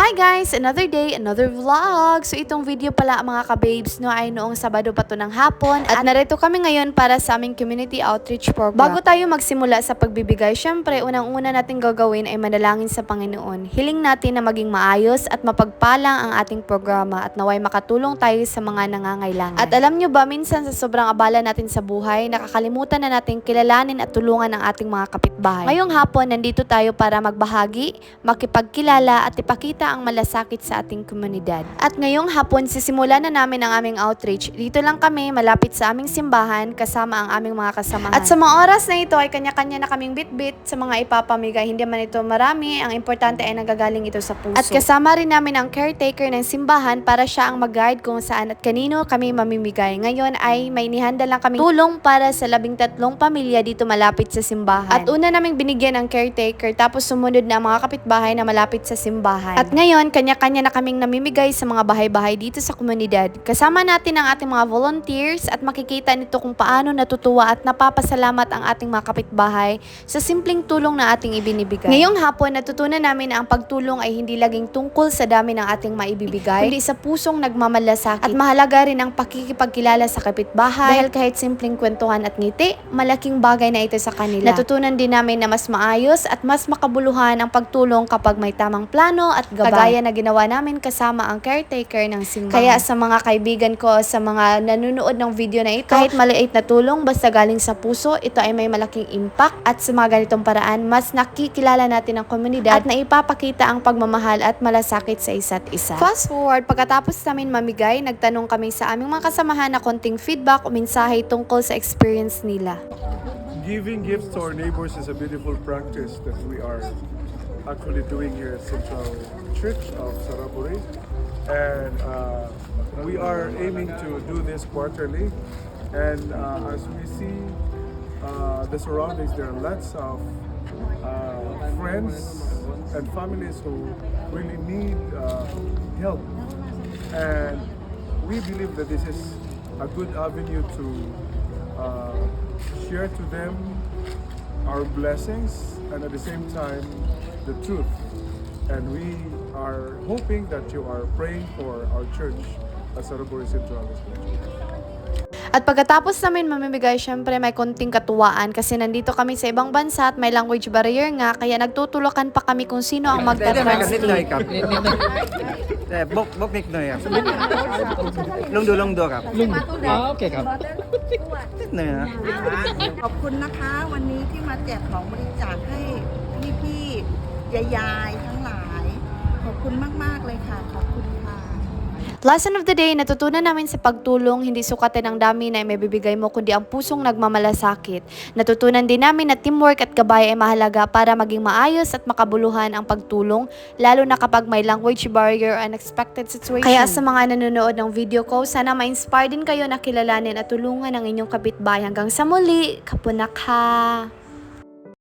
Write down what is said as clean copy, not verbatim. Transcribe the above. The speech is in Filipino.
Hi guys! Another day, another vlog! So itong video pala mga ka-babes no ay noong Sabado pa to ng hapon at narito kami ngayon para sa aming community outreach program. Bago tayo magsimula sa pagbibigay, syempre unang-una natin gagawin ay manalangin sa Panginoon. Hiling natin na maging maayos at mapagpalang ang ating programa at naway makatulong tayo sa mga nangangailangan. At alam nyo ba, minsan sa sobrang abala natin sa buhay, nakakalimutan na natin kilalanin at tulungan ang ating mga kapitbahay. Ngayong hapon, nandito tayo para magbahagi, makipagkilala at ipakita ang malasakit sa ating komunidad. At ngayong hapon, sisimulan na namin ang aming outreach. Dito lang kami, malapit sa aming simbahan, kasama ang aming mga kasamahan. At sa mga oras na ito ay kanya-kanya na kaming bit-bit sa mga ipapamigay. Hindi man ito marami, ang importante ay nagagaling ito sa puso. At kasama rin namin ang caretaker ng simbahan para siya ang mag-guide kung saan at kanino kami mamimigay. Ngayon ay may nihanda lang kaming tulong para sa 13 pamilya dito malapit sa simbahan. At una naming binigyan ang caretaker, tapos sumunod na ang mga kapitbahay na malapit sa simbahan. At ngayon, kanya-kanya na kaming namimigay sa mga bahay-bahay dito sa komunidad. Kasama natin ang ating mga volunteers at makikita nito kung paano natutuwa at napapasalamat ang ating mga kapitbahay sa simpleng tulong na ating ibinibigay. Ngayong hapon, natutunan namin na ang pagtulong ay hindi laging tungkol sa dami ng ating maibibigay, kundi sa pusong nagmamalasakit. At mahalaga rin ang pakikipagkilala sa kapitbahay dahil kahit simpleng kwentuhan at ngiti, malaking bagay na ito sa kanila. Natutunan din namin na mas maayos at mas makabuluhan ang pagtulong kapag may tamang plano at gabay. Kagaya na ginawa namin kasama ang caretaker ng simbahan. Kaya sa mga kaibigan ko, sa mga nanonood ng video na ito, kahit maliit na tulong basta galing sa puso, ito ay may malaking impact at sa mga ganitong paraan, mas nakikilala natin ang komunidad at naipapakita ang pagmamahal at malasakit sa isa't isa. Fast forward, pagkatapos namin mamigay, nagtanong kami sa aming mga kasamahan na konting feedback o mensahe tungkol sa experience nila. Giving gifts to our neighbors is a beautiful practice that we are actually doing here at Central Church of Saraburi, and we are aiming to do this quarterly. And as we see the surroundings, there are lots of friends and families who really need help, and we believe that this is a good avenue to share to them our blessings and at the same time the truth. And we are hoping that you are praying for our church at Saraburi Central. At pagkatapos namin mamimigay, syempre may konting katuwaan kasi nandito kami sa ibang bansa at may language barrier nga, kaya nagtutulakan pa kami kung sino ang magta-translate. Bốc nghịch này à? Lông đồครับ โอเคครับ này hả? ขอบคุณนะคะวันนี้ที่มาแจกของบริจาคให้พี่ๆยายๆทั้งหลายขอบคุณมากๆเลยค่ะขอบคุณค่ะ Lesson of the day, natutunan namin sa pagtulong, hindi sukatin ang dami na may bibigay mo, kundi ang pusong nagmamalasakit. Natutunan din namin na teamwork at gabay ay mahalaga para maging maayos at makabuluhan ang pagtulong, lalo na kapag may language barrier or unexpected situation. Kaya sa mga nanonood ng video ko, sana ma-inspire din kayo na kilalanin at tulungan ang inyong kapitbahay. Hanggang sa muli, kapunak ha!